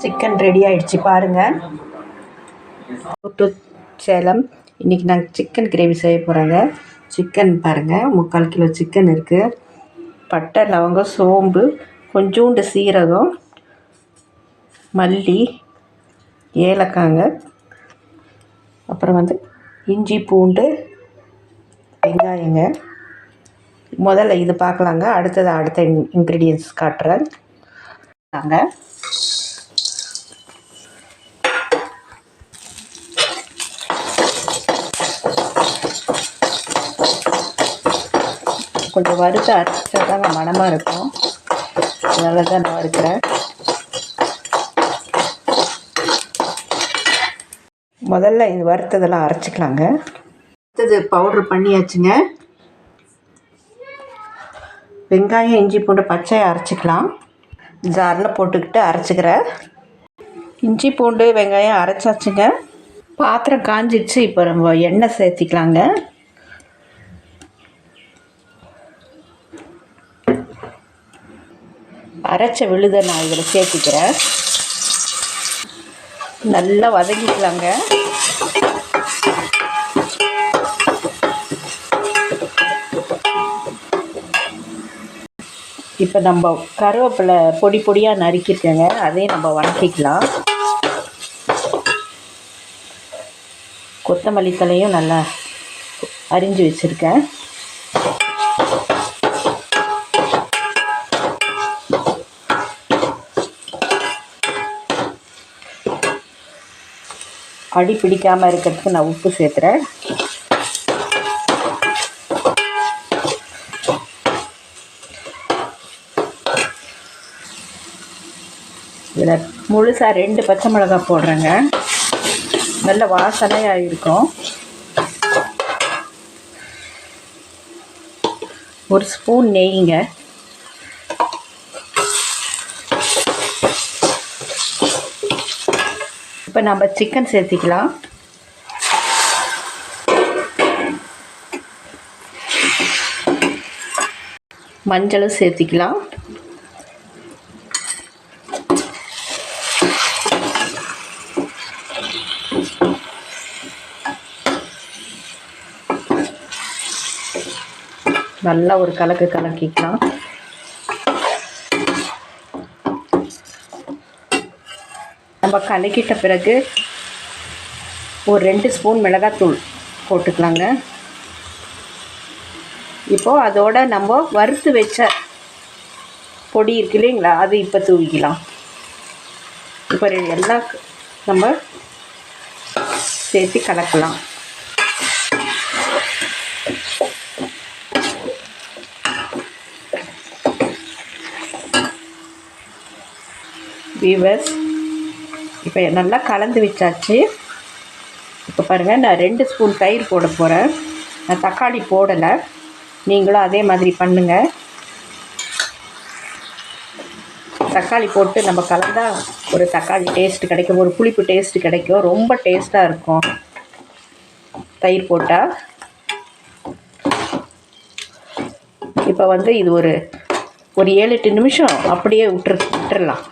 Chicken ready ஆகிடுச்சு பாருங்கள். To Salem. இன்றைக்கி நாங்கள் சிக்கன் கிரேவி செய்ய போகிறோங்க. சிக்கன் பாருங்கள், 3/4 கிலோ சிக்கன் இருக்குது. பட்டை, லவங்கம், சோம்பு, கொஞ்சோண்டு சீரகம், மல்லி, ஏலக்காங்க, அப்புறம் இஞ்சி, பூண்டு, வெங்காயங்க. முதல்ல இது பார்க்கலாங்க. அடுத்த இன்க்ரீடியன்ஸ் காட்டுறேன். நாங்கள் கொஞ்சம் வறுத்து அரைச்சா தாங்க மணமாக இருக்கும். அதனால தான் நான் வறுக்கிறேன். முதல்ல இது வறுத்ததெல்லாம் அரைச்சிக்கலாங்க. அடுத்தது பவுட்ரு பண்ணியாச்சுங்க. வெங்காயம், இஞ்சி, பூண்டு பச்சையாக அரைச்சிக்கலாம். ஜாரில் போட்டுக்கிட்டு அரைச்சிக்கிறேன். இஞ்சி, பூண்டு, வெங்காயம் அரைச்சாச்சுங்க. பாத்திரம் காஞ்சிடுச்சு. இப்போ நம்ம எண்ணெய் சேர்த்திக்கலாங்க. அரைச்ச விழுதை நான் இதில் சேர்த்திக்கிறேன். நல்லா வதக்கிக்கலாங்க. இப்போ நம்ம கருவேப்பிலை பொடி பொடியாக நறுக்கிருக்கேங்க. அதையும் நம்ம வதக்கிக்கலாம். கொத்தமல்லி தலையும் நல்லா அரிஞ்சு வச்சுருக்கேன். அடி பிடிக்காமல் இருக்கிறதுக்கு நான் உப்பு சேர்த்துறேன். இதில் முழுசாக 2 பச்சை மிளகாய் போடுறேங்க. நல்ல வாசனையாக இருக்கும். 1 ஸ்பூன் நெய்ங்க. இப்போ நம்ம சிக்கன் சேர்த்திக்கலாம். மஞ்சளும் சேர்த்திக்கலாம். நல்லா ஒரு கலக்கிக்கலாம். நம்ம கலக்கிட்ட பிறகு ஒரு 2 ஸ்பூன் மிளகாத்தூள் போட்டுக்கலாங்க. இப்போது அதோட நம்ம வறுத்து வச்ச பொடி இருக்கு இல்லைங்களா, அது இப்போ தூவிக்கலாம். இப்போ எல்லாம் நம்ம சேர்த்து கலக்கலாம். வீவர்ஸ், இப்போ நல்லா கலந்து வச்சாச்சு. இப்போ பாருங்கள், நான் 2 ஸ்பூன் தயிர் போட போகிறேன். நான் தக்காளி போடலை. நீங்களும் அதே மாதிரி பண்ணுங்கள். தக்காளி போட்டு நம்ம கலந்தால் ஒரு தக்காளி டேஸ்ட்டு கிடைக்கும், ஒரு புளிப்பு டேஸ்ட்டு கிடைக்கும். ரொம்ப டேஸ்ட்டாக இருக்கும் தயிர் போட்டால். இப்போ இது ஒரு 7-8 நிமிஷம் அப்படியே விட்டுறலாம்.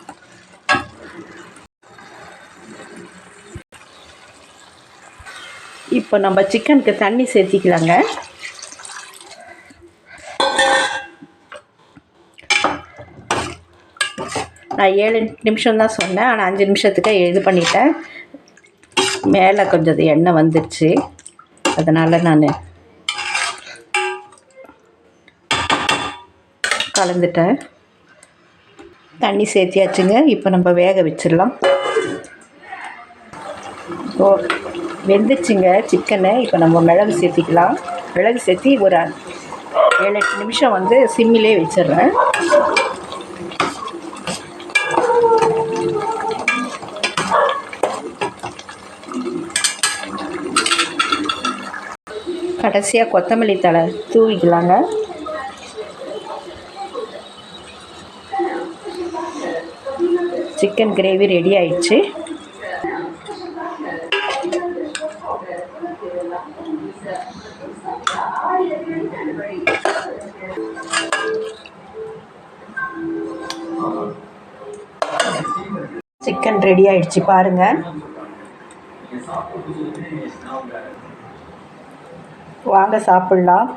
இப்போ நம்ம சிக்கனுக்கு தண்ணி சேர்த்திக்கலாங்க. நான் 7 நிமிஷம் தான் சொன்னேன், ஆனால் 5 நிமிஷத்துக்கு இது பண்ணிட்டேன். மேலே கொஞ்சம் எண்ணெய் வந்துடுச்சு, அதனால் நான் கலந்துட்டேன். தண்ணி சேர்த்தியாச்சுங்க. இப்போ நம்ம வேக வச்சிடலாம். வெந்துச்சுங்க சிக்கனை. இப்போ நம்ம மிளகு சேர்த்திக்கலாம். மிளகு சேர்த்தி ஒரு 7-8 நிமிஷம் சிம்மிலே வச்சிடுறேன். கடைசியாக கொத்தமல்லி தழை தூவிக்கலாங்க. சிக்கன் கிரேவி ரெடி ஆயிடுச்சு. சிக்கன் ரெடி ஆயிடுச்சு பாருங்கள். வாங்க சாப்பிட்லாம்.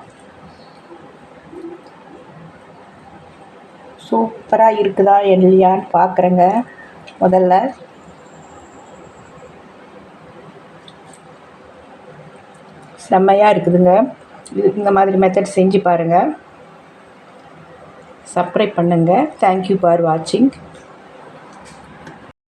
சூப்பராக இருக்குதா இல்லையான்னு பார்க்குறேங்க. முதல்ல செம்மையாக இருக்குதுங்க. இந்த மாதிரி மெத்தட் செஞ்சு பாருங்கள். சப்ஸ்கிரைப் பண்ணுங்கள். தேங்க்யூ ஃபார் வாட்சிங்.